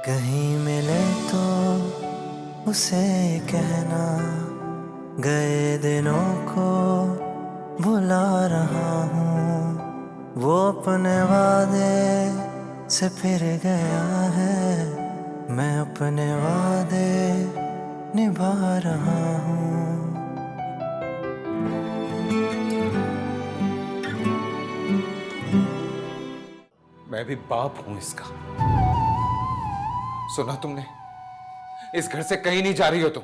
कहीं मिले तो उसे कहना, गए दिनों को भुला रहा हूँ। वो अपने वादे से फिर गया है, मैं अपने वादे निभा रहा हूँ। मैं भी बाप हूं इसका। सुना तुमने? इस घर से कहीं नहीं जा रही हो तुम।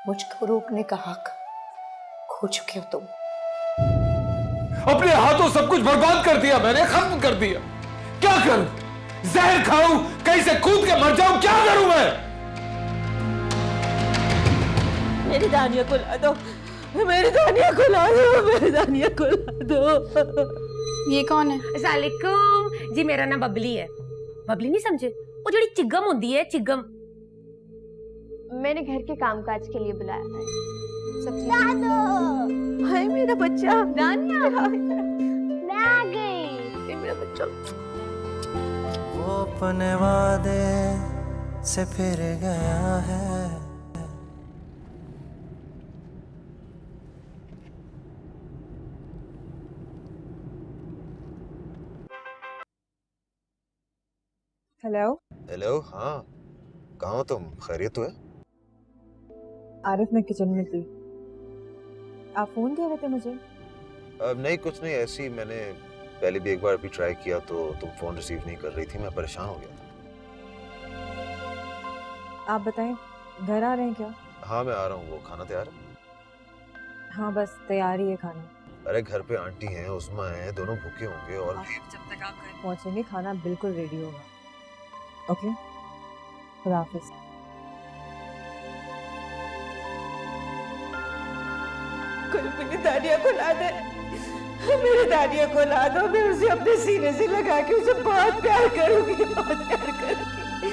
मुझको रोकने का हक खो चुके हो तुम। अपने हाथों सब कुछ बर्बाद कर दिया मैंने, खत्म कर दिया। क्या करूं? जहर खाऊं, कहीं से कूद के मर जाऊं, क्या करूं मैं? मेरी दानिया को ला दो, मेरी दानिया को ला दो, मेरी दानिया को ला दो। ये कौन है? अस्सलामुअलैकुम जी, मेरा नाम बबली है। बबली नहीं समझे? वो जो चिगम होती है, चिगम। मैंने घर के कामकाज के लिए बुलाया है। सब दादो, हाय मेरा बच्चा दानिया, मैं आ गई। मेरा बच्चा। वो अपने वादे से फिर गया है। हेलो। हेलो, हाँ कहाँ हो तुम? खैरियत तो है? आरिफ, मैं किचन में थी। आप फोन कर रहे थे मुझे? नहीं कुछ नहीं, ऐसी मैंने पहले भी एक बार अभी ट्राई किया तो तुम फोन रिसीव नहीं कर रही थी, मैं परेशान हो गया था। आप बताएं, घर आ रहे हैं क्या? हाँ मैं आ रहा हूँ। वो खाना तैयार है? हाँ बस तैयार ही है खाना। अरे घर पे आंटी हैं, उस्मा है, दोनों भूखे होंगे और जब तक आप घर पहुंचेंगे खाना बिल्कुल रेडी होगा। ओके, खुदा हाफिज। कोई मेरी दानिया को ला दे, मेरी दानिया को ला दो। मैं उसे अपने सीने से लगा के उसे बहुत प्यार करूंगी, बहुत प्यार करूंगी।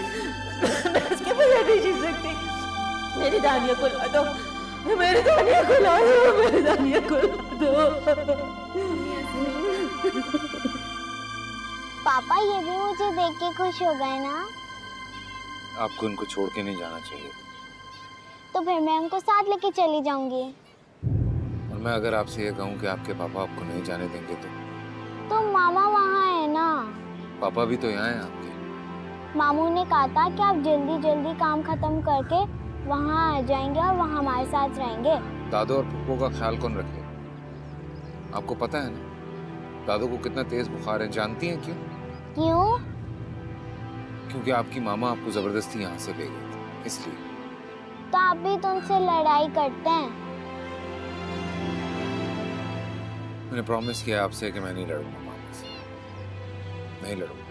मैं उसके बगैर नहीं जी सकती। मेरी दानिया को ला दो, मेरी दानिया को ला दो, मेरी दानिया को ला दो। पापा ये भी मुझे देख के खुश हो गए ना? आपको उनको छोड़ के नहीं जाना चाहिए। तो फिर मैं उनको साथ लेके चली जाऊंगी। और मैं अगर आपसे ये कहूँ कि आपके पापा आपको नहीं जाने देंगे तो मामा वहाँ है ना? पापा भी तो यहाँ हैं आपके। मामू ने कहा था कि आप जल्दी जल्दी काम खत्म करके वहाँ आ जाएंगे और वहाँ हमारे साथ रहेंगे। दादू और पप्पू का ख्याल कौन रखे? आपको पता है ना दादू को कितना तेज बुखार है, जानती हैं क्यों? क्यों? क्योंकि आपकी मामा आपको जबरदस्ती यहाँ से ले गई थी, इसलिए। तो आप भी तो उनसे लड़ाई करते हैं। मैंने प्रॉमिस किया आपसे कि मैं नहीं लड़ूंगा मामा से, नहीं लड़ूंगा।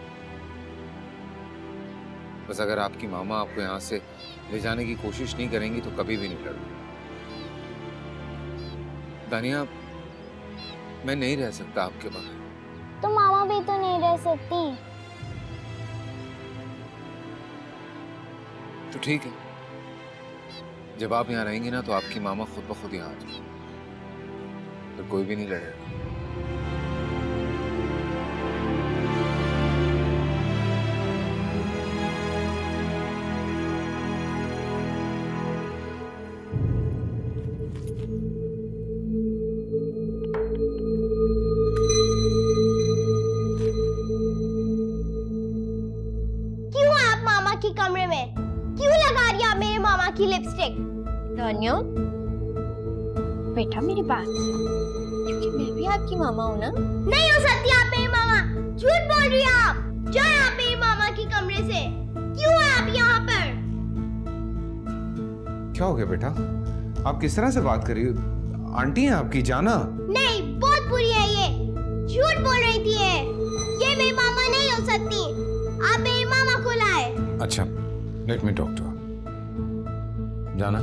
बस अगर आपकी मामा आपको यहाँ से ले जाने की कोशिश नहीं करेंगी तो कभी भी नहीं लड़ूंगा। दानिया, मैं नहीं रह सकता आपके बगैर। तो मामा भी तो नहीं रह सकती। तो ठीक है, जब आप यहाँ रहेंगी ना तो आपकी मामा खुद ब खुद यहाँ आ जाएगी, फिर कोई भी नहीं लड़ेगा। क्यों आप मामा के कमरे में? क्यों लगा रही आप मेरे मामा की लिपस्टिक? दानिया, बेटा मेरी बात सुन, क्योंकि मैं भी आपकी मामा हूँ ना। नहीं हो सकती आप मेरी मामा। झूठ बोल रही हैं आप। जाओ आप मेरी मामा के कमरे से। क्यों है आप यहाँ पर? क्या हो गया बेटा? आप किस तरह से बात कर रही हो? आंटी हैं आपकी, जाना। नहीं, बहुत बुरी है ये। झूठ बोल रही थी ये मेरी मामा नहीं हो सकती। आप मेरी मामा को लाए। अच्छा, let me talk to her. जाना,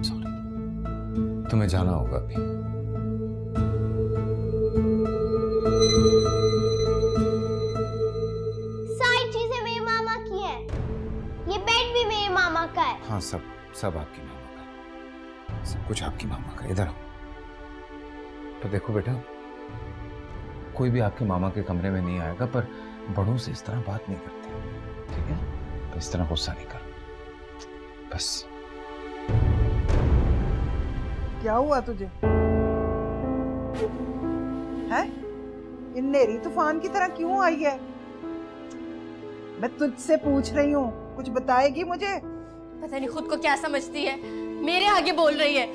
सॉरी, तुम्हें जाना होगा अभी। सारी चीजें मेरे मामा की है। ये बेड भी मेरे मामा का है। हाँ, सब आपकी मामा का, सब कुछ आपकी मामा का। इधर आओ। तो देखो बेटा, कोई भी आपके मामा के कमरे में नहीं आएगा, पर बड़ों से इस तरह बात नहीं करते, ठीक है? तो इस तरह गुस्सा नहीं कर, बस। क्या हुआ तुझे? है? ये नेरी तूफान की तरह क्यों आई है? मैं तुझसे पूछ रही हूँ, कुछ बताएगी मुझे? पता नहीं खुद को क्या समझती है, मेरे आगे बोल रही है।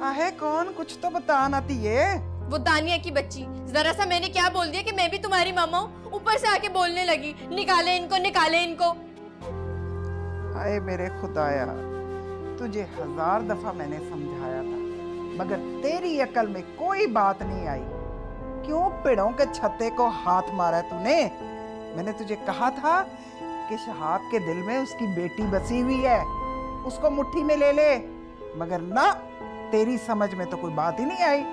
आहे कौन? कुछ तो बता ना तिये। वो दानिया की बच्ची। जरा सा मैंने क्या बोल दिया कि मैं भी तुम्हारी मामा हूँ, ऊपर से आके बोलने लगी निकाले इनको, निकाले इनको। हाय मेरे खुदाया, तुझे 1000 दफा मैंने समझाया था, मगर तेरी अकल में कोई बात नहीं आई। क्यों पेड़ों के छत्ते को हाथ मारा तूने? मैंने तुझे कहा था कि शहाब के दिल में उसकी बेटी बसी हुई है, उसको मुट्ठी में ले ले, मगर ना, तेरी समझ में तो कोई बात ही नहीं आई।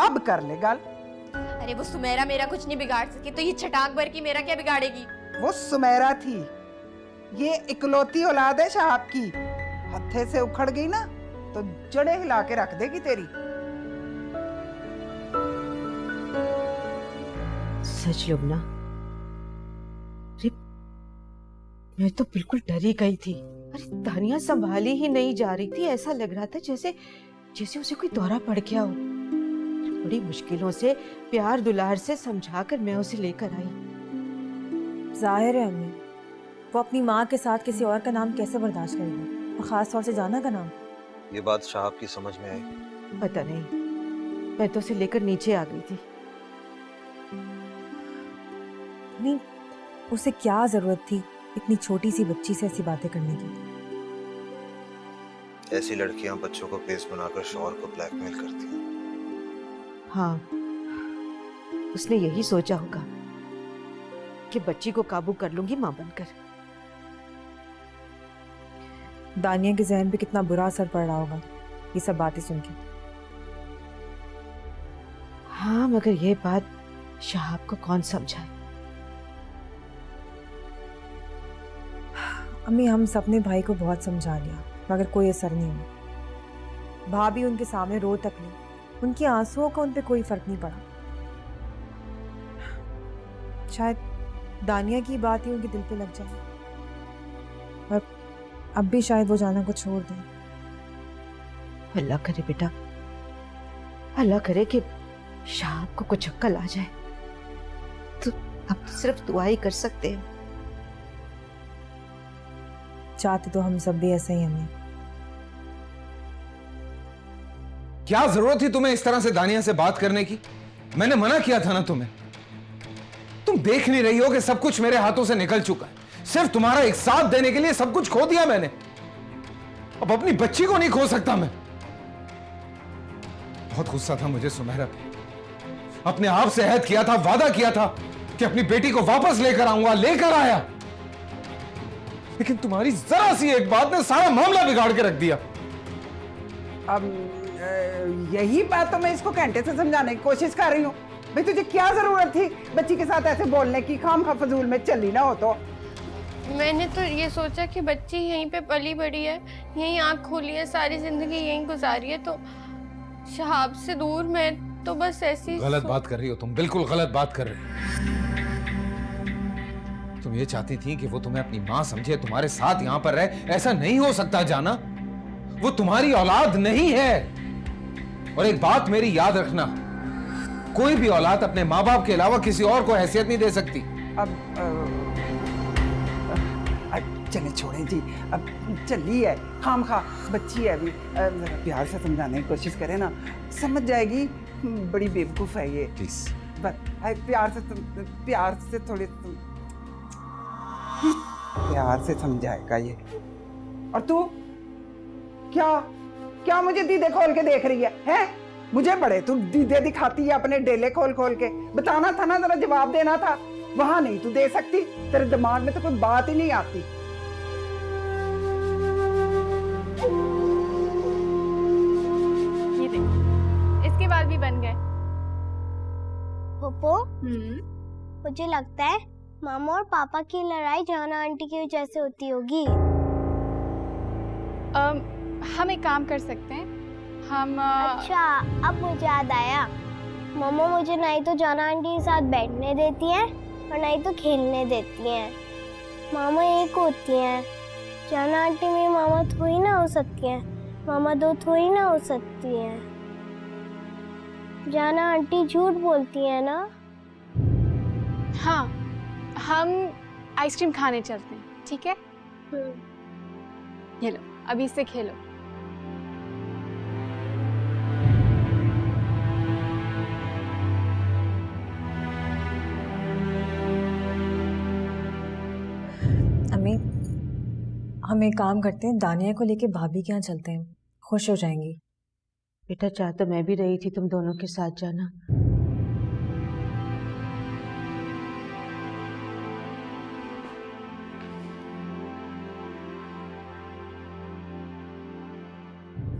अब कर ले गल। अरे वो सुमेरा मेरा कुछ नहीं बिगाड़ सकी, तो ये छटाक भर की मेरा क्या बिगाड़ेगी? वो सुमेरा थी, ये इकलौती औलाद है शहाब की। हत्थे से उखड़ गई ना तो जड़े हिला के रख देगी तेरी। सच लुबना, अरे मैं तो बिल्कुल डर ही गई थी। अरे दानिया संभाली ही नहीं जा रही थी, ऐसा लग रहा था जैसे जैसे उसे कोई दौरा पड़ गया हो। बड़ी मुश्किलों से प्यार दुलार से समझाकर मैं उसे लेकर आई। जाहिर है अम्मी, वो अपनी माँ के साथ किसी और का नाम कैसे बर्दाश्त करेगी, और खास तौर से जाना का नाम। ये बात शहाब की समझ में आई? पता नहीं, मैं तो उसे लेकर नीचे आ गई थी। नहीं, उसे क्या जरूरत थी इतनी छोटी सी बच्ची से ऐसी बातें करने की? ऐसी लड़कियां बच्चों को बेस बनाकर शौहर को ब्लैकमेल करती हैं। हाँ, उसने यही सोचा होगा कि बच्ची को काबू कर लूंगी मां बनकर। दानिया के जहन पे कितना बुरा असर पड़ रहा होगा ये सब बातें सुन के। हाँ, मगर ये बात शहाब को कौन समझाए? अम्मी, हम सबने भाई को बहुत समझा लिया, मगर कोई असर नहीं हुआ। भाभी उनके सामने रो तक ली, उनकी आंसुओं का उन पे कोई फर्क नहीं पड़ा। शायद दानिया की बात ही उनके दिल पे लग जाए, और अब भी शायद वो जाना को छोड़ दें। अल्लाह करे बेटा, अल्लाह करे कि शहाब को कुछ अक्ल आ जाए। तो अब सिर्फ दुआ ही कर सकते हैं। चाहते तो हम सब भी ऐसे ही हमें। क्या जरूरत थी तुम्हें इस तरह से दानिया से बात करने की? मैंने मना किया था ना तुम्हें। तुम देख नहीं रही हो कि सब कुछ मेरे हाथों से निकल चुका है। सिर्फ तुम्हारा एक साथ देने के लिए सब कुछ खो दिया मैंने। अब अपनी बच्ची को नहीं खो सकता मैं। बहुत गुस्सा था मुझे सुमेरा पे। अपने आप से अहद किया था, वादा किया था कि अपनी बेटी को वापस लेकर आऊंगा, लेकर आया। लेकिन तुम्हारी जरा सी एक बात ने सारा मामला बिगाड़ के रख दिया। अब यही बात तो मैं इसको घंटे से समझाने की कोशिश कर रही हूँ। भाई तुझे क्या जरूरत थी बच्ची के साथ ऐसे बोलने की? खामखा फजूल में चली ना हो तो। मैंने तो ये सोचा कि बच्ची यहीं पे पली बड़ी है, यहीं आँख खोली है, सारी जिंदगी यहीं गुजारी है, तो शहाब से दूर मैं तो बस ऐसी गलत बात कर रही हो तुम, बिल्कुल गलत बात कर रही हो। तुम ये चाहती थी कि वो तुम्हें अपनी मां समझे, तुम्हारे साथ यहां पर रहे। ऐसा नहीं हो सकता जाना, वो तुम्हारी औलाद नहीं है। और एक बात मेरी याद रखना, कोई भी औलाद अपने माँ बाप के अलावा किसी और को हैसियत नहीं दे सकती। अब चले छोड़े जी, अब चली है, खामखा बच्ची है अभी। प्यार से समझाने की कोशिश करें ना, समझ जाएगी। बड़ी बेवकूफ है ये। प्लीज प्यार से थोड़ी प्यार से समझाएगा ये। और तू क्या क्या मुझे दीदे खोल के देख रही है? हैं? मुझे बड़े तू दीदे दिखाती है अपने डेले खोल खोल के। बताना था ना, जरा जवाब देना था। वहां नहीं तू दे सकती, तेरे दिमाग में तो कोई बात ही नहीं आती। ये देखो, इसके बाल भी बन गए। पोपो, मुझे लगता है मामा और पापा की लड़ाई जाना आंटी की वजह से होती होगी। हम एक काम कर सकते हैं, हम अच्छा, अब मुझे याद आया। मामा मुझे नहीं तो जाना आंटी के साथ बैठने देती है, और ना ही तो खेलने देती हैं। मामा एक होती हैं। जाना आंटी मेरी मामा थोड़ी ना हो सकती हैं। मामा दो थोड़ी ना हो सकती हैं। जाना आंटी झूठ बोलती हैं ना। हाँ, हम आइसक्रीम खाने चलते हैं, ठीक है? ये लो, अभी इससे खेलो। अम्मी, हम एक काम करते हैं, दानिया को लेके भाभी के यहाँ चलते हैं, खुश हो जाएंगी। बेटा चाह तो मैं भी रही थी तुम दोनों के साथ जाना।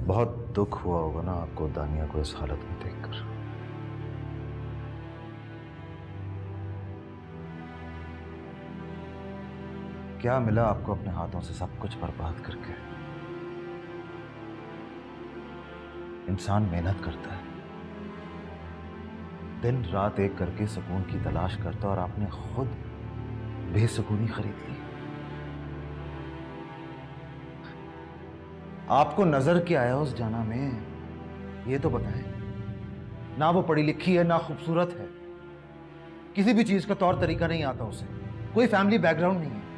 बहुत दुख हुआ होगा ना आपको दानिया को इस हालत में देखकर। क्या मिला आपको अपने हाथों से सब कुछ बर्बाद करके? इंसान मेहनत करता है, दिन रात एक करके सुकून की तलाश करता है, और आपने खुद बेसुकूनी खरीद ली। आपको नजर क्या आया उस जाना में, ये तो बताएं। ना वो पढ़ी लिखी है, ना खूबसूरत है, किसी भी चीज का तौर तरीका नहीं आता उसे, कोई फैमिली बैकग्राउंड नहीं है।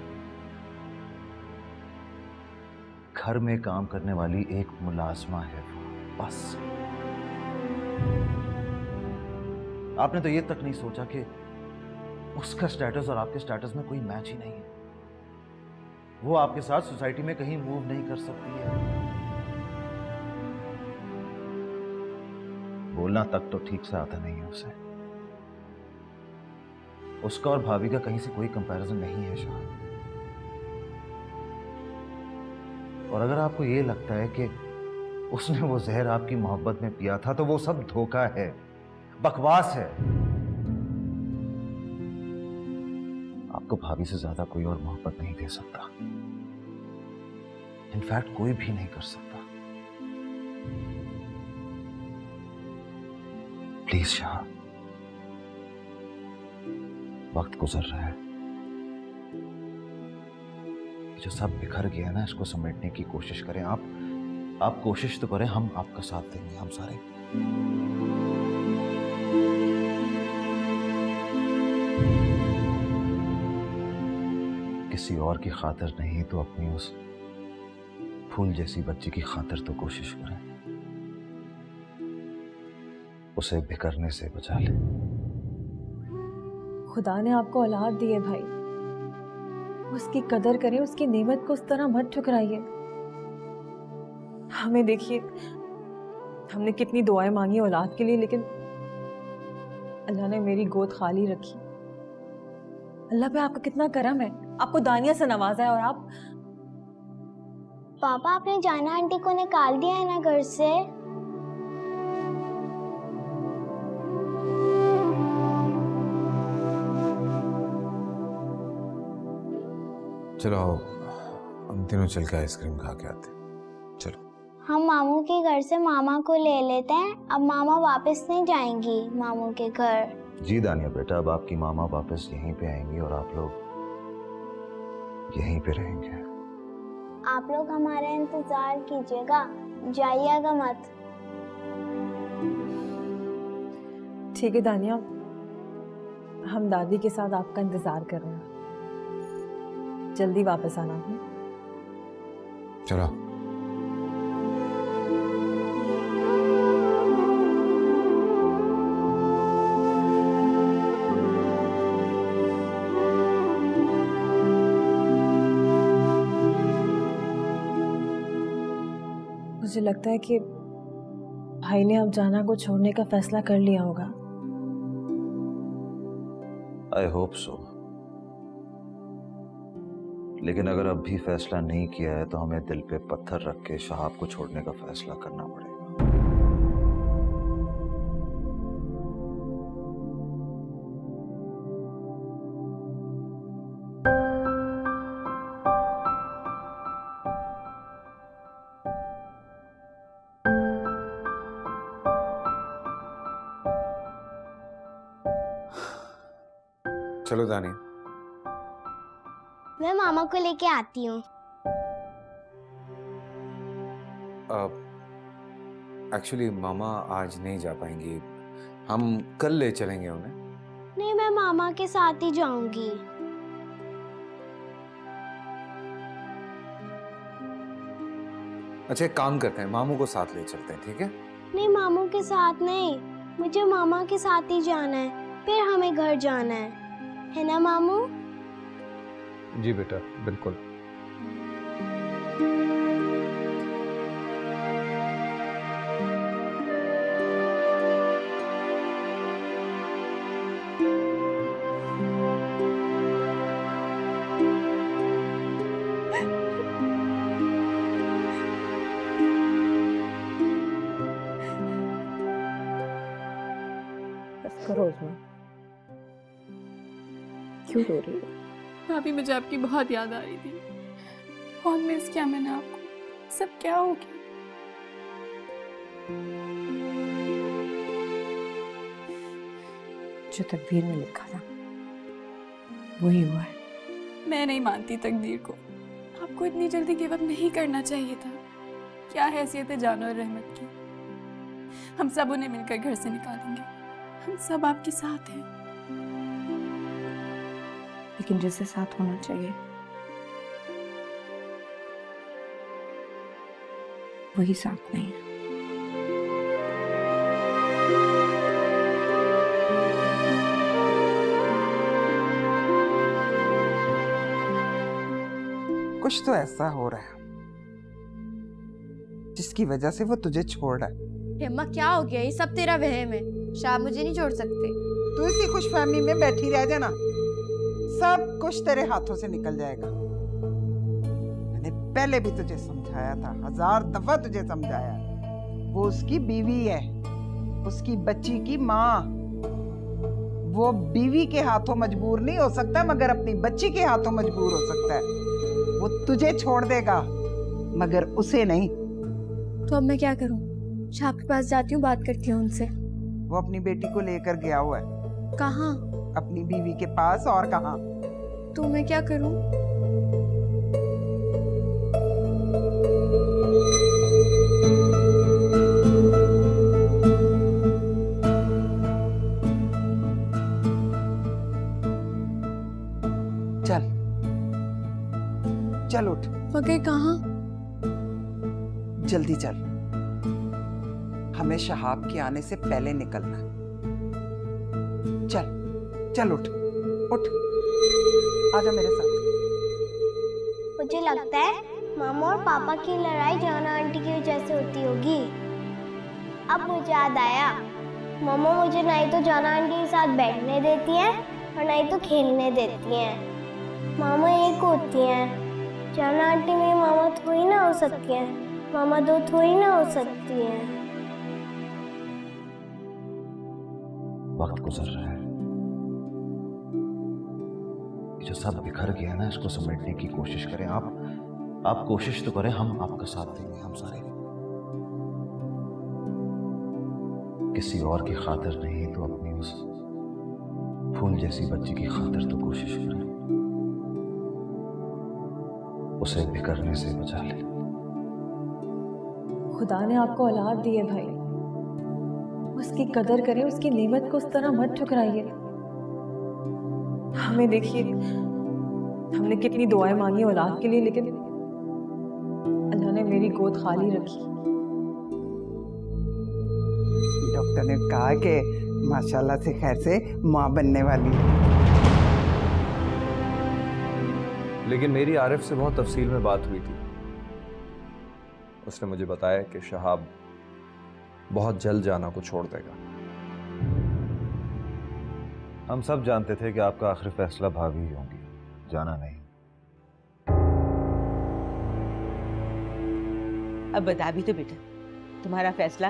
घर में काम करने वाली एक मुलाजमा है वो, बस। आपने तो ये तक नहीं सोचा कि उसका स्टेटस और आपके स्टेटस में कोई मैच ही नहीं है। वो आपके साथ सोसाइटी में कहीं मूव नहीं कर सकती है। बोलना तक तो ठीक से आता नहीं है उसे। उसका और भाभी का कहीं से कोई कंपैरिजन नहीं है शायद। और अगर आपको ये लगता है कि उसने वो जहर आपकी मोहब्बत में पिया था, तो वो सब धोखा है, बकवास है। आपको भाभी से ज्यादा कोई और मोहब्बत नहीं दे सकता, इनफैक्ट कोई भी नहीं कर सकता। प्लीज शाह, वक्त गुजर रहा है, जो सब बिखर गया है ना, इसको समेटने की कोशिश करें। आप कोशिश तो करें, हम आपका साथ देंगे, हम सारे। किसी और की खातिर नहीं तो अपनी उस फूल जैसी बच्ची की खातिर तो कोशिश करें, उसे बिखरने से बचा ले। खुदा ने आपको औलाद दी है भाई, उसकी कदर करें, उसकी नेमत को उस तरह मत ठुकराइए। हमें देखिए, हमने कितनी दुआएं मांगी औलाद के लिए, लेकिन अल्लाह ने मेरी गोद खाली रखी। अल्लाह पे आपका कितना करम है, आपको दानिया से नवाजा है। और आप पापा, आपने जाना आंटी को निकाल दिया है ना घर से? चलो हम तीनों चल के आइसक्रीम खा के आते। चलो। हम मामू के घर से मामा को ले लेते हैं। अब मामा वापस नहीं जाएंगी मामू के घर। जी दानिया बेटा, अब आपकी मामा वापस यहीं पे आएंगी और आप लोग यहीं पे रहेंगे। आप लोग हमारा इंतजार कीजिएगा, जाइएगा मत। ठीक है दानिया, हम दादी के साथ आपका इंतजार कर रहे हैं, जल्दी वापस आना है। चलो। मुझे लगता है कि भाई ने अब जाना को छोड़ने का फैसला कर लिया होगा। I hope so. लेकिन अगर अब भी फैसला नहीं किया है तो हमें दिल पे पत्थर रख के शहाब को छोड़ने का फैसला करना पड़ेगा। चलो दानिया। मैं मामा को लेके आती हूँ। एक्चुअली मामा आज नहीं जा पाएंगी, हम कल ले चलेंगे उन्हें। नहीं, मैं मामा के साथ ही जाऊंगी। अच्छा एक काम करते हैं, मामू को साथ ले चलते हैं, ठीक है? नहीं, मामू के साथ नहीं, मुझे मामा के साथ ही जाना है, फिर हमें घर जाना है ना मामू? जी बेटा, बिल्कुल। क्यों रो रही हो? भाभी मुझे आपकी बहुत याद आ रही थी। बहुत मिस किया मैंने आपको। सब क्या हो गया? जो तकदीर में लिखा था वही हुआ है। मैं नहीं मानती तकदीर को। आपको इतनी जल्दी गिव अप नहीं करना चाहिए था। क्या हैसियत है जानो और रहमत की। हम सब उन्हें मिलकर घर से निकालेंगे। हम सब आपके साथ हैं। लेकिन जिससे साथ होना चाहिए वही साथ नहीं है। कुछ तो ऐसा हो रहा है जिसकी वजह से वो तुझे छोड़ रहा है। अम्मा क्या हो गया? ये सब तेरा वहम है। शाह मुझे नहीं छोड़ सकते। तू इसी खुशफहमी में बैठी रह जाना, सब कुछ तेरे हाथों से निकल जाएगा। मैंने पहले भी तुझे समझाया था, 1000 दफा तुझे समझाया। वो उसकी बीवी है, उसकी बच्ची की माँ। वो बीवी के हाथों मजबूर नहीं हो सकता, मगर अपनी बच्ची के हाथों मजबूर हो सकता है। वो तुझे छोड़ देगा मगर उसे नहीं। तो अब मैं क्या करूं? शाह के पास जाती हूँ, बात करती हूँ उनसे। वो अपनी बेटी को लेकर गया हुआ है। कहाँ? अपनी बीवी के पास, और कहाँ। तो मैं क्या करूं? चल चल उठ, मगर कहाँ? जल्दी चल, हमें शहाब के आने से पहले निकलना है। चल चल उठ उठ, आजा मेरे साथ। मुझे लगता है मामा और पापा की लड़ाई जाना आंटी की वजह से होती होगी। अब मुझे याद आया, मामा मुझे नहीं तो जाना आंटी के साथ बैठने देती हैं और नहीं तो खेलने देती हैं। मामा एक होती हैं, जाना आंटी मेरी मामा थोड़ी ना हो सकती है। मामा दो थोड़ी ना हो सकती है। वक्त गुजर रहा है, जो सब बिखर गया ना, इसको समेटने की कोशिश करें। आप कोशिश तो करें, हम आपका साथ देंगे, हम सारे। किसी और की खातिर नहीं तो अपनी उस फूल जैसी बच्ची की खातिर तो कोशिश करें, उसे बिखरने से बचा ले। खुदा ने आपको औलाद दी है भाई, उसकी कदर करें, उसकी नेमत को उस तरह मत ठुकराइए। हमें देखिए, हमने कितनी दुआएं मांगी औलाद के लिए, लेकिन अल्लाह ने मेरी गोद खाली रखी। डॉक्टर ने कहा कि माशाल्लाह से खैर से माँ बनने वाली है। लेकिन मेरी आरिफ से बहुत तफसील में बात हुई थी। उसने मुझे बताया कि शहाब बहुत जल्द जाना को छोड़ देगा। हम सब जानते थे कि आपका आखिरी फैसला भाभी ही होंगी, जाना नहीं। अब बता भी तो बेटा, तुम्हारा फैसला।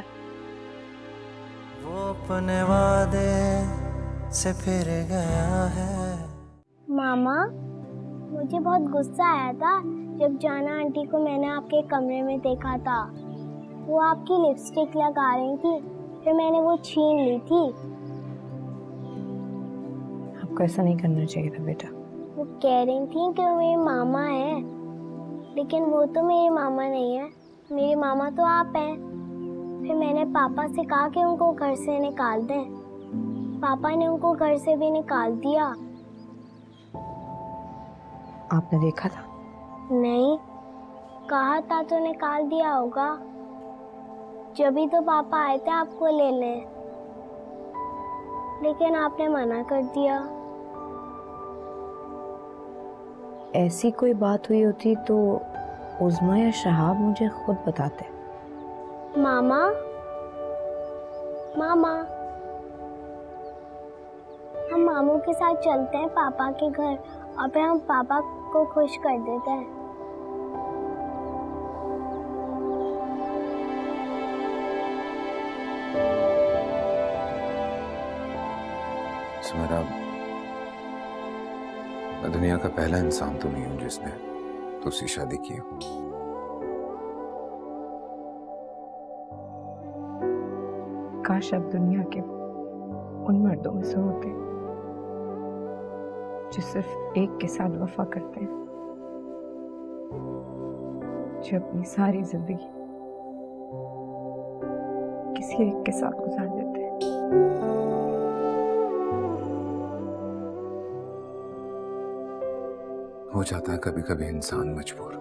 वो अपने वादे से फिर गया है। मामा, मुझे बहुत गुस्सा आया था जब जाना आंटी को मैंने आपके कमरे में देखा था। वो आपकी लिपस्टिक लगा रही थी, फिर मैंने वो छीन ली थी। अब आपको ऐसा नहीं करना चाहिए था बेटा। वो कह रही थी कि वो मेरी मामा है, लेकिन वो तो मेरी मामा नहीं है, मेरी मामा तो आप हैं। फिर मैंने पापा से कहा कि उनको घर से निकाल दें। पापा ने उनको घर से भी निकाल दिया। आपने देखा था? नहीं, कहा था तो निकाल दिया होगा। जब भी तो पापा आए थे आपको लेने, लेकिन आपने मना कर दिया। ऐसी कोई बात हुई होती तो उज़्मा या शहाब मुझे खुद बताते। मामा, मामा, हम मामू के साथ चलते हैं पापा के घर और फिर हम पापा को खुश कर देते हैं। सुमेरा, मैं दुनिया का पहला इंसान तो नहीं हूं जिसने तुझसे शादी की हो। काश अब दुनिया के उन मर्दों में से होते जो सिर्फ एक के साथ वफा करते हैं, जो अपनी सारी जिंदगी किसी एक के साथ गुजार देते हैं। हो जाता है कभी कभी इंसान मजबूर।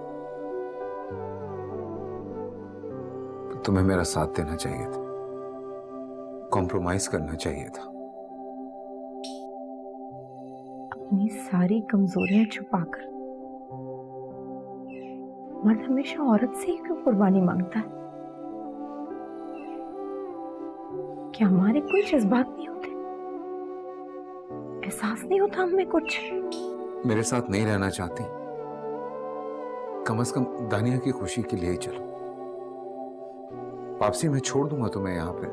तुम्हें मेरा साथ देना चाहिए था, कॉम्प्रोमाइज करना चाहिए था। अपनी सारी कमजोरियां छुपाकर मर्द हमेशा औरत से ही क्यों कुर्बानी मांगता है? क्या हमारे कोई जज्बात नहीं होते? एहसास नहीं होता हमें कुछ? मेरे साथ नहीं रहना चाहती, कम से कम दानिया की खुशी के लिए ही चलो। वापसी मैं छोड़ दूंगा तुम्हें यहाँ पे,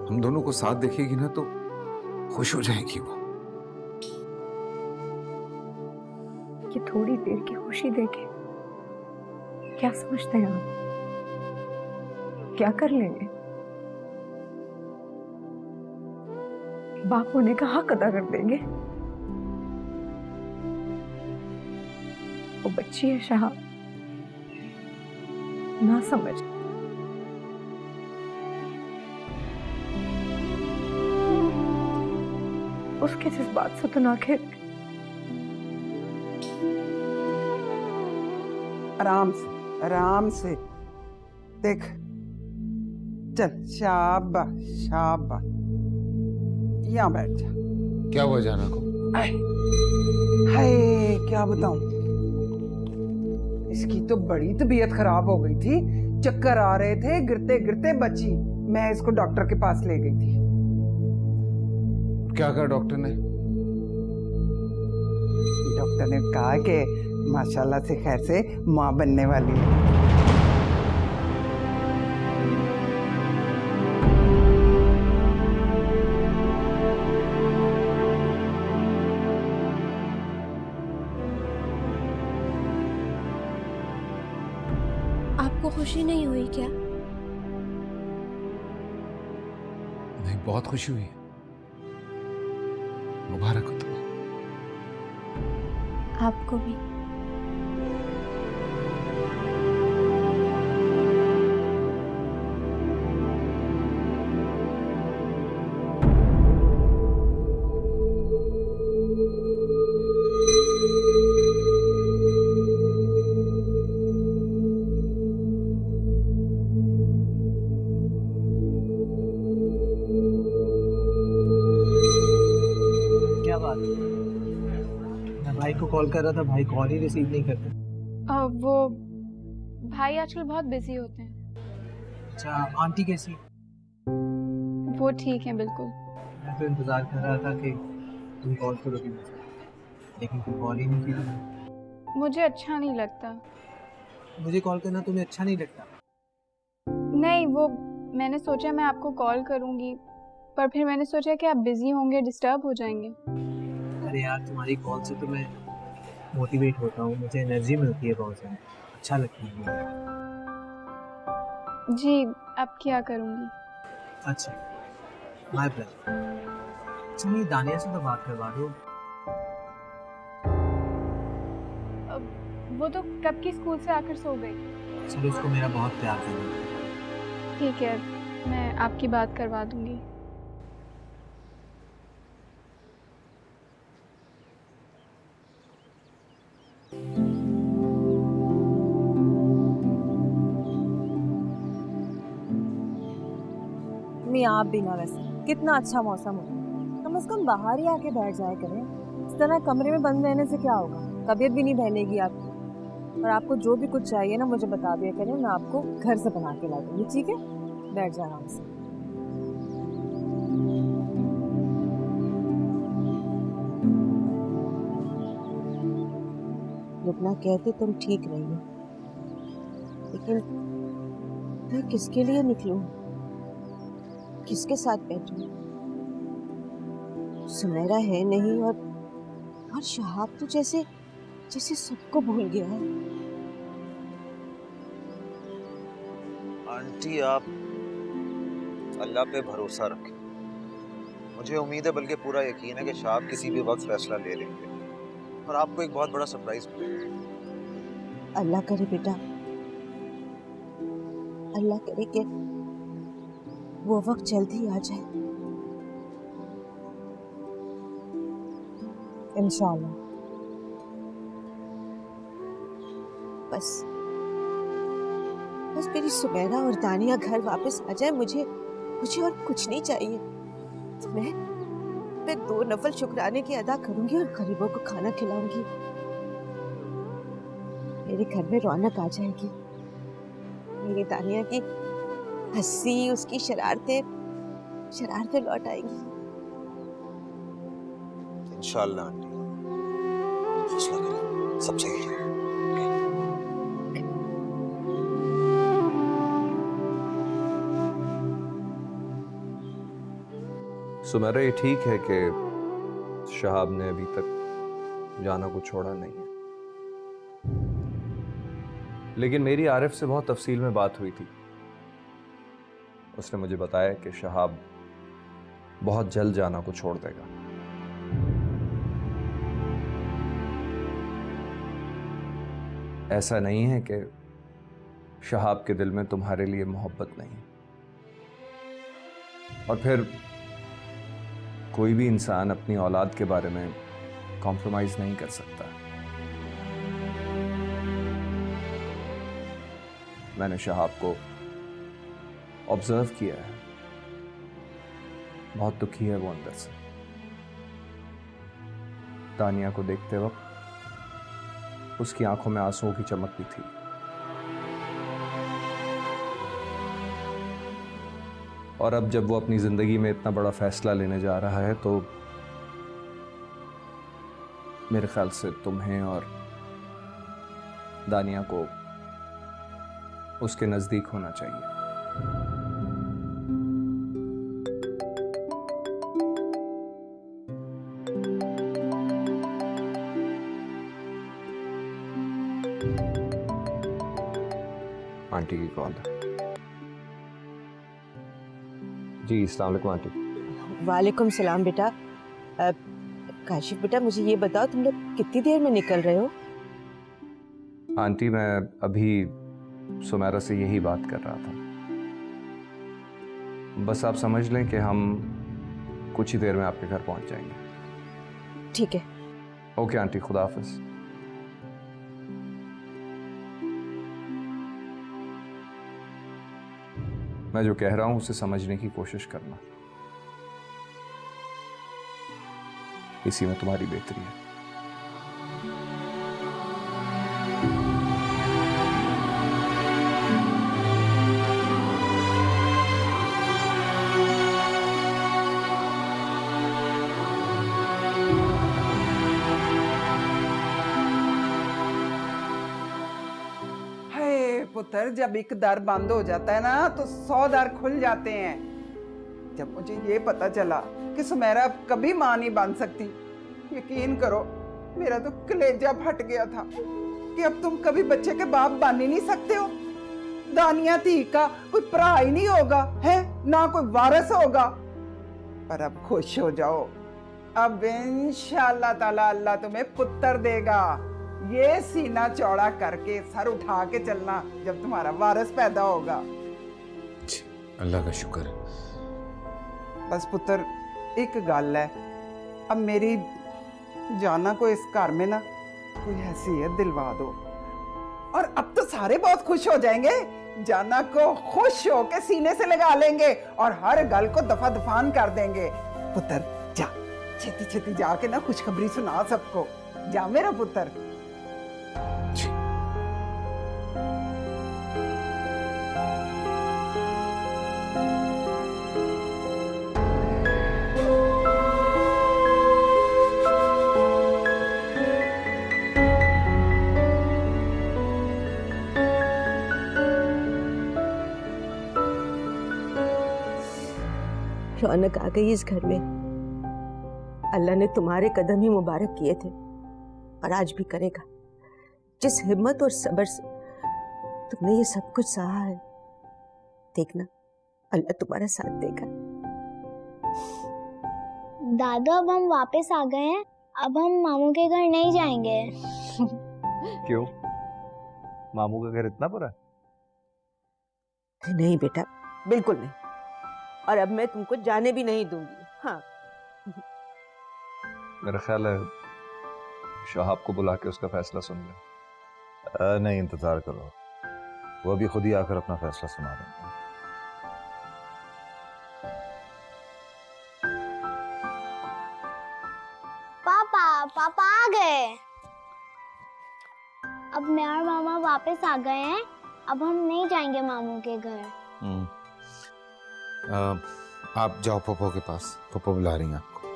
हम दोनों को साथ देखेगी ना तो खुश हो जाएगी वो। कि थोड़ी देर की खुशी देके क्या समझते हैं आप? क्या कर लेंगे? बाप होने का हक अदा कर देंगे? वो बच्ची है शाह, ना समझ। उसके जज्बात से तो ना खेल। आराम से देख। चल, शाबाश शाबाश, यहाँ बैठ जा। क्या हुआ जाना को? हाय, क्या बताऊं, इसकी तो बड़ी तबीयत खराब हो गई थी, चक्कर आ रहे थे, गिरते गिरते बची। मैं इसको डॉक्टर के पास ले गई थी। क्या कहा डॉक्टर ने? डॉक्टर ने कहा कि माशाल्लाह से खैर से माँ बनने वाली है। आपको खुशी नहीं हुई क्या? नहीं, बहुत खुशी हुई है। मुबारक हो तुम्हें। आपको भी। क्या बात है? मैं भाई को कॉल कर रहा था, भाई कॉल ही रिसीव नहीं करते। वो भाई आजकल बहुत बिजी होते हैं। अच्छा, आंटी कैसी? वो ठीक है बिल्कुल। मैं तो इंतजार कर रहा था कि तुम कॉल करोगे मुझे, लेकिन तुम कॉल ही नहीं की। मुझे अच्छा नहीं लगता। मुझे कॉल करना तुम्हें अच्छा नहीं लगता? नहीं, वो मैंने सोचा मैं आपको कॉल करूंगी, पर फिर मैंने सोचा कि आप बिजी होंगे, डिस्टर्ब हो जाएंगे। अरे यार, तुम्हारी कॉल से तो मैं मोटिवेट होता हूँ, मुझे एनर्जी मिलती है बहुत ज़्यादा, अच्छा लगता है मुझे। जी, अब क्या करूंगी। अच्छा, माय प्लेजर। अच्छा नहीं, दानिया से तो बात करवा दो। वो तो कब की स्कूल से आकर सो गई। चलो, उसको मेरा बहुत प्यार करना। ठीक है, मैं आपकी बात करवा दूंगी। मैं आप भी ना, वैसे कितना अच्छा मौसम हो, कम से कम बाहर ही आके बैठ जाया करें। इस तरह कमरे में बंद रहने से क्या होगा, तबीयत भी नहीं बहलेगी आपकी। और आपको जो भी कुछ चाहिए ना मुझे बता दिया करें, मैं आपको घर से बना के ला दूंगी। ठीक है, बैठ जाए आराम से। रुकना कहते तुम ठीक नहीं हो, लेकिन मैं किसके लिए निकलूं, किसके साथ बैठूं? सुनहरा है नहीं, और शहाब तो जैसे जैसे सबको भूल गया है। आंटी, आप अल्लाह पे भरोसा रखें। मुझे उम्मीद है, बल्कि पूरा यकीन है कि शहाब किसी भी वक्त फैसला ले लेंगे और आपको एक बहुत बड़ा सरप्राइज मिलेगा। अल्लाह करे बेटा, अल्लाह करे कि वो वक्त जल्दी आ जाए। इंशाल्लाह। बस बस मेरी सुमेरा और दानिया घर वापस आ जाए। मुझे और कुछ नहीं चाहिए। तो मैं 2 नफल शुक्राने की अदा करूंगी और गरीबों को खाना खिलाऊंगी। मेरे घर में रौनक आ जाएगी। मेरी दानिया की हंसी, उसकी शरारतें लौट आएंगी। इंशाल्लाह आंटी, हौसला करें, सब सही है। सुमेरा, ये ठीक है कि शहाब ने अभी तक जाना को छोड़ा नहीं है, लेकिन मेरी आरिफ से बहुत तफसील में बात हुई थी। उसने मुझे बताया कि शहाब बहुत जल्द जाना को छोड़ देगा। ऐसा नहीं है कि शहाब के दिल में तुम्हारे लिए मोहब्बत नहीं, और फिर कोई भी इंसान अपनी औलाद के बारे में कॉम्प्रोमाइज नहीं कर सकता। मैंने शहाब को ऑब्जर्व किया है, बहुत दुखी है वो अंदर से। दानिया को देखते वक्त उसकी आंखों में आंसुओं की चमक भी थी। और अब जब वो अपनी जिंदगी में इतना बड़ा फैसला लेने जा रहा है, तो मेरे ख्याल से तुम्हें और दानिया को उसके नजदीक होना चाहिए। आंटी की कॉल है। जी, अस्सलाम वालेकुम आंटी। वालेकुम सलाम बेटा। काशिफ बेटा, मुझे ये बताओ, तुम लोग कितनी देर में निकल रहे हो? आंटी, मैं अभी सुमेरा से यही बात कर रहा था। बस आप समझ लें कि हम कुछ ही देर में आपके घर पहुंच जाएंगे। ठीक है। ओके आंटी, खुदा हाफिज। मैं जो कह रहा हूं उसे समझने की कोशिश करना, इसी में तुम्हारी बेहतरी है। पुत्र, जब एक दर बंद हो जाता है ना तो 100 दर खुल जाते हैं। जब मुझे ये पता चला कि सुमेरा अब कभी माँ नहीं बन सकती, यकीन करो मेरा तो कलेजा फट गया था कि अब तुम कभी बच्चे के बाप बन ही नहीं सकते हो। दानिया थी का कोई भरा ही नहीं होगा, है ना कोई वारिस होगा। पर अब खुश हो जाओ, अब इंशाल्लाह ताला अल्लाह तुम्हें पुत्र देगा। ये सीना चौड़ा करके सर उठा के चलना जब तुम्हारा वारिस पैदा होगा। अल्लाह का शुक्र है। बस पुत्र एक गल है, अब मेरी जाना को इस घर में ना कोई हैसियत दिलवा दो, और अब तो सारे बहुत खुश हो जाएंगे। जाना को खुश होके सीने से लगा लेंगे और हर गल को दफा दफान कर देंगे। पुत्र जा, छेती छेती जाके ना खुशखबरी सुना सबको। जा मेरा पुत्र। रौनक आ गई इस घर में। अल्लाह ने तुम्हारे कदम ही मुबारक किए थे और आज भी करेगा। जिस हिम्मत और सब्र से तुमने ये सब कुछ सहा है, देखना अल्लाह तुम्हारा साथ देगा। दादू अब हम वापस आ गए हैं, अब हम मामू के घर नहीं जाएंगे। क्यों? मामू का घर इतना बड़ा? नहीं बेटा, बिल्कुल नहीं। और अब मैं तुमको जाने भी नहीं दूंगी। हाँ, मेरा ख्याल है शहाब को बुला के उसका फैसला सुन ले। नहीं, इंतजार करो, वो अभी खुद ही आकर अपना फैसला सुना देंगे। पापा आ गए। अब मैं और मामा वापस आ गए हैं, अब हम नहीं जाएंगे मामू के घर। आप जाओ पप्पो के पास, पप्पो बुला रही हैं आपको।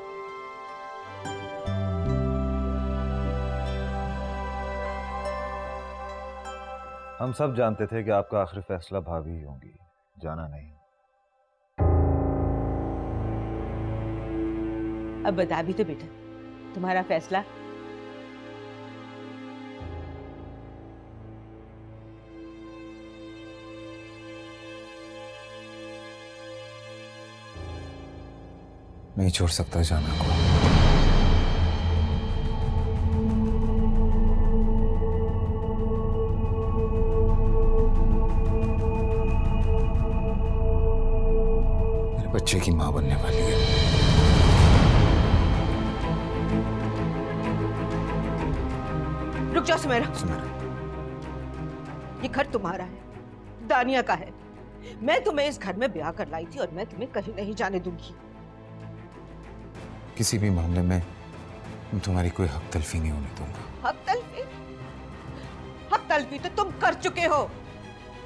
हम सब जानते थे कि आपका आखिरी फैसला भाभी ही होंगी, जाना नहीं। अब बता भी तो बेटा, तुम्हारा फैसला। नहीं छोड़ सकता जाना को। मेरे बच्चे की मां बनने वाली है। रुक जाओ सुमेरा। ये घर तुम्हारा है, दानिया का है। मैं तुम्हें इस घर में ब्याह कर लाई थी और मैं तुम्हें कहीं नहीं जाने दूंगी। किसी भी मामले में तुम्हारी कोई हक तलफी नहीं होने दूंगा। हक तलफी? हक तलफी तो तुम कर चुके हो,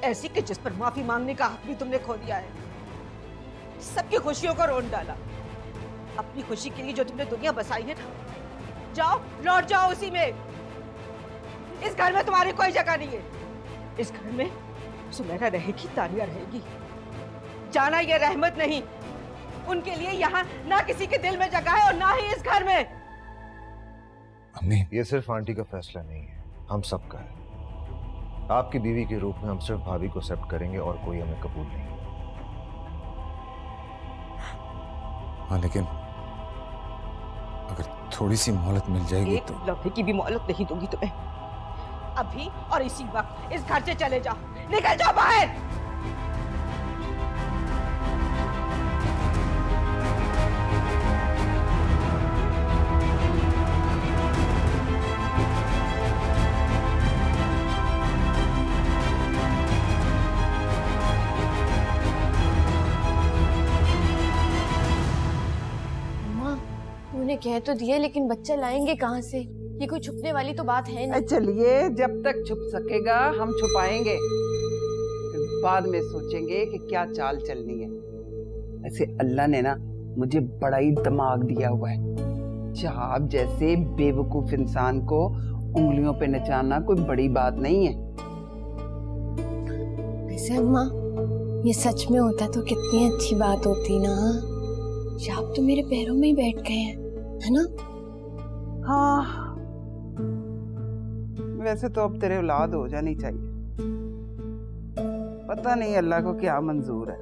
ऐसी कि जिस पर माफी मांगने का हक भी तुमने खो दिया है। सबकी खुशियों को रोन डाला। अपनी खुशी के लिए जो तुमने दुनिया बसाई है ना, जाओ लौट जाओ उसी में। इस घर में तुम्हारी कोई जगह नहीं है। इस घर में सुमेरा रहेगी, तानिया रहेगी। जाना ये रहमत नहीं। उनके लिए यहाँ ना किसी के दिल में जगह है और ना ही इस घर में। अम्मी, ये सिर्फ आंटी का फैसला नहीं है, हम सबका है। आपकी बीवी के रूप में हम सिर्फ भाभी को एक्सेप्ट करेंगे और कोई हमें कबूल नहीं। हाँ, लेकिन अगर थोड़ी सी मोहलत मिल जाएगी एक तो। लम्हे की भी मोहलत नहीं दूंगी तुम्हें। अभी और इसी वक्त इस घर से चले जाओ, निकल जाओ बाहर। उन्हें कह तो दिया, लेकिन बच्चा लाएंगे कहाँ से? ये कोई छुपने वाली तो बात है नहीं। चलिए, जब तक छुप सकेगा हम छुपाएंगे, फिर बाद में सोचेंगे कि क्या चाल चलनी है। ऐसे अल्लाह ने ना मुझे बड़ा ही दिमाग दिया हुआ है। शहाब जैसे बेवकूफ इंसान को उंगलियों पे नचाना कोई बड़ी बात नहीं है। वैसे अम्मा, ये सच में होता तो कितनी अच्छी बात होती ना। शहाब तो मेरे पैरों में ही बैठ गए हैं, है ना? हाँ, वैसे तो अब तेरे औलाद हो जानी चाहिए। पता नहीं अल्लाह को क्या मंजूर है।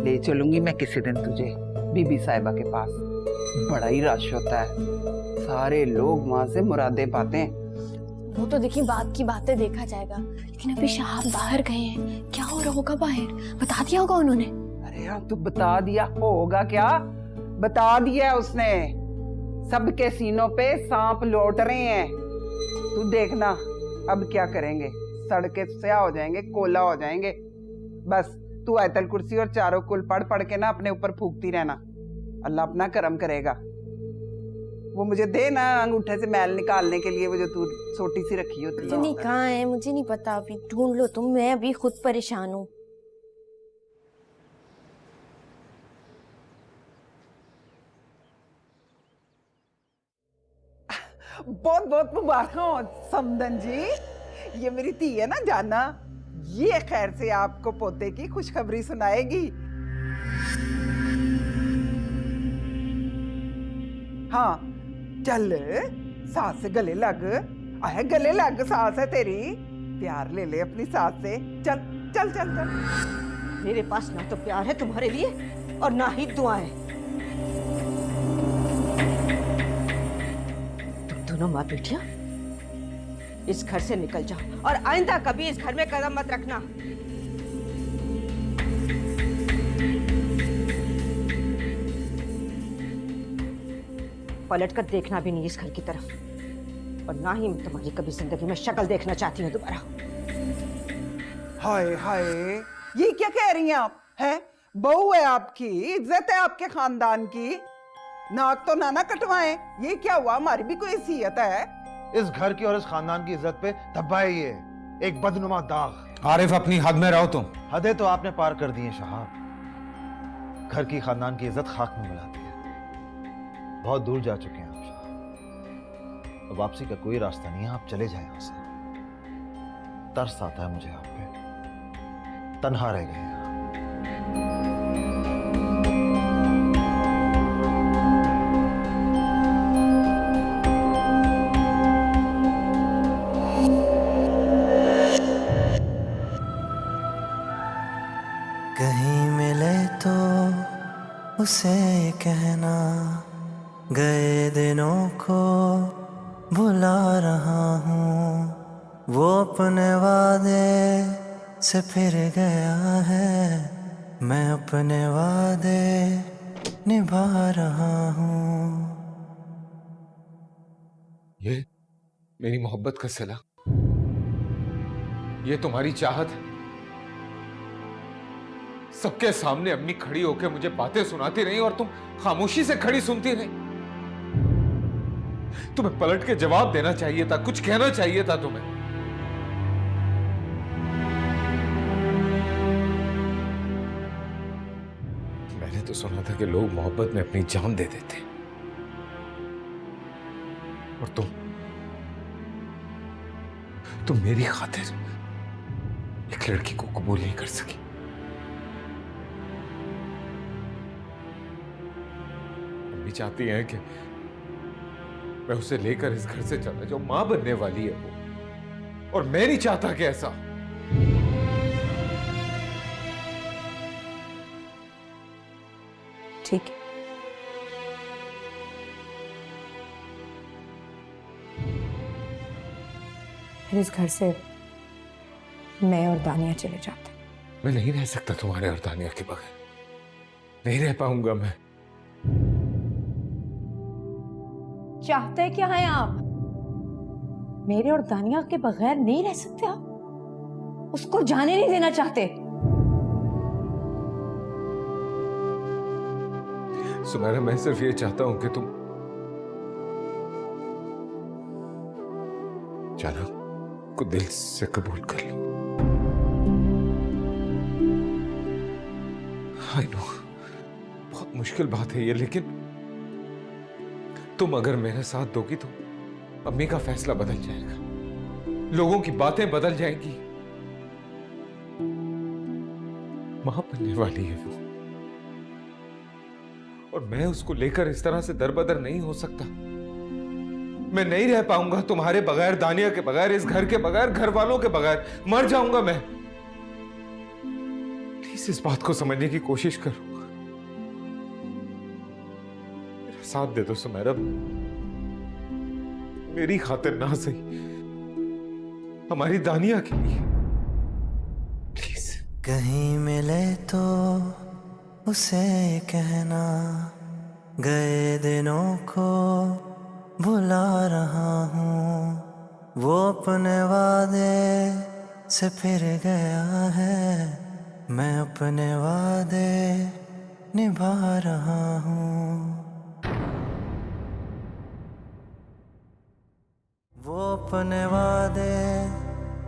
ले चलूंगी मैं किसी दिन तुझे बीबी साहिबा के पास। बड़ा ही रश होता है, सारे लोग वहां से मुरादे पाते हैं। वो तो देखिए बात की बातें देखा जाएगा, लेकिन अभी शहाब बाहर गए हैं, क्या हो रहा होगा बाहर? बता दिया होगा उन्होंने? अरे यार तू बता दिया होगा क्या? बता दिया है उसने। सबके सीनों पे सांप लौट रहे हैं। तू देखना अब क्या करेंगे, सड़कें स्याह हो जाएंगे, कोला हो जाएंगे। बस तू आयतल कुर्सी और चारों कुल पढ़ पढ़ के ना अपने ऊपर फूकती रहना, अल्लाह अपना करम करेगा। वो मुझे दे ना अंगूठे से मैल निकालने के लिए, वो जो तू छोटी सी रखी होती है। नहीं कहाँ है मुझे नहीं पता, अभी ढूंढ लो तुम, मैं अभी खुद परेशान हूँ। बहुत बहुत मुबारक हो समदन जी, ये मेरी धी है ना जाना, ये खैर से आपको पोते की खुशखबरी सुनाएगी। हाँ चल सास से गले लग, आए गले लग, सास है तेरी, प्यार ले ले अपनी सास से। चल चल चल चल। मेरे पास ना तो प्यार है तुम्हारे लिए और ना ही दुआएं। तुम दोनों माँ बेटियां इस घर से निकल जाओ और आइंदा कभी इस घर में कदम मत रखना। पलट कर देखना भी नहीं इस घर की तरफ, और ना ही मैं तुम्हारी कभी जिंदगी में शक्ल देखना चाहती हूँ दोबारा। हाय हाय, ये क्या कह रही हैं आप? हैं बहू है आपकी, इज्जत है आपके खानदान की, नाक तो ना कटवाएं। ये क्या हुआ? हमारी भी कोई हैसियत है? इस घर की और इस खानदान की इज्जत पे धब्बा है ये, एक बदनुमा दाग। आरिफ अपनी हद में रहो तुम। हदें तो आपने पार कर दी हैं शहाब। घर की खानदान की इज्जत खाक में मिलाती है। बहुत दूर जा चुके हैं आप शहाब, अब वापसी का कोई रास्ता नहीं है, आप चले जाएं यहाँ से। तरस आता है मुझे आप पे, तन्हा रह गए हैं। कहीं मिले तो उसे कहना, गए दिनों को भुला रहा हूँ। वो अपने वादे से फिर गया है, मैं अपने वादे निभा रहा हूँ। ये मेरी मोहब्बत का सिला, ये तुम्हारी चाहत है। सबके सामने अम्मी खड़ी होकर मुझे बातें सुनाती रही और तुम खामोशी से खड़ी सुनती रही। तुम्हें पलट के जवाब देना चाहिए था, कुछ कहना चाहिए था तुम्हें। मैंने तो सुना था कि लोग मोहब्बत में अपनी जान दे देते, और तुम मेरी खातिर एक लड़की को कबूल नहीं कर सकी। अम्मी चाहती हैं कि मैं उसे लेकर इस घर से चला जाऊं, मां बनने वाली है वो, और मैं नहीं चाहता कि ऐसा। ठीक है, फिर इस घर से मैं और दानिया चले जाते। मैं नहीं रह सकता तुम्हारे और दानिया के बगैर, नहीं रह पाऊंगा मैं। चाहते क्या हैं आप? मेरे और दानिया के बगैर नहीं रह सकते आप? उसको जाने नहीं देना चाहते? सुनैरा, मैं सिर्फ ये चाहता हूं कि तुम जाना को दिल से कबूल कर लो। आई नो बहुत मुश्किल बात है ये, लेकिन तुम अगर मेरे साथ दोगी तो अम्मी का फैसला बदल जाएगा, लोगों की बातें बदल जाएंगी। मां बनने वाली है वो, और मैं उसको लेकर इस तरह से दरबदर नहीं हो सकता। मैं नहीं रह पाऊंगा तुम्हारे बगैर, दानिया के बगैर, इस घर के बगैर, घर वालों के बगैर। मर जाऊंगा मैं। प्लीज इस बात को समझने की कोशिश करो। मेरा साथ दे दो सुमेरा, मेरी खातिर ना सही, हमारी दानिया के लिए प्लीज। कहीं मिले तो उसे कहना, गए दिनों को भुला रहा हूँ। वो अपने वादे से फिर गया है, मैं अपने वादे निभा रहा हूँ। वो अपने वादे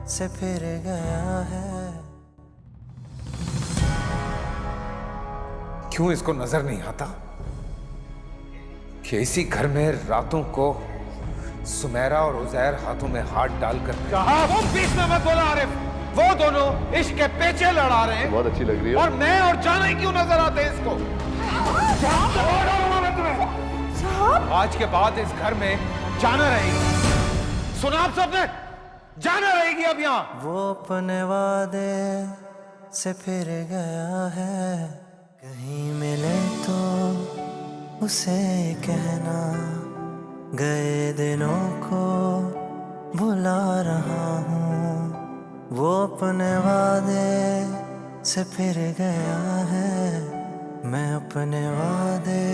से फिर गया है। क्यों इसको नजर नहीं आता कि इसी घर में रातों को सुमेरा और उजैर हाथों में हाथ डालकर वो बीच में मत बोला आरिफ, वो दोनों इश्क के पेचे लड़ा रहे हैं। बहुत अच्छी लग रही है। और मैं और जाना ही क्यों नजर आते हैं इसको? आज के बाद इस घर में जाना रहेगी। सुना आप सबने? जाना रहेगी अब यहाँ। वो अपने वादे से फिर गया है, कहीं मिले तो उसे कहना, गए दिनों को भुला रहा हूँ। वो अपने वादे से फिर गया है, मैं अपने वादे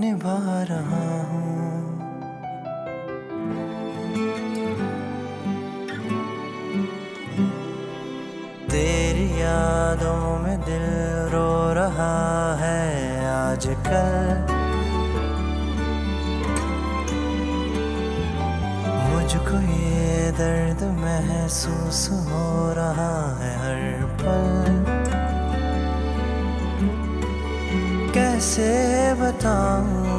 निभा रहा हूँ। तेरी यादों में दिल रो रहा है आजकल। मुझको ये दर्द महसूस हो रहा है हर पल। कैसे बताऊं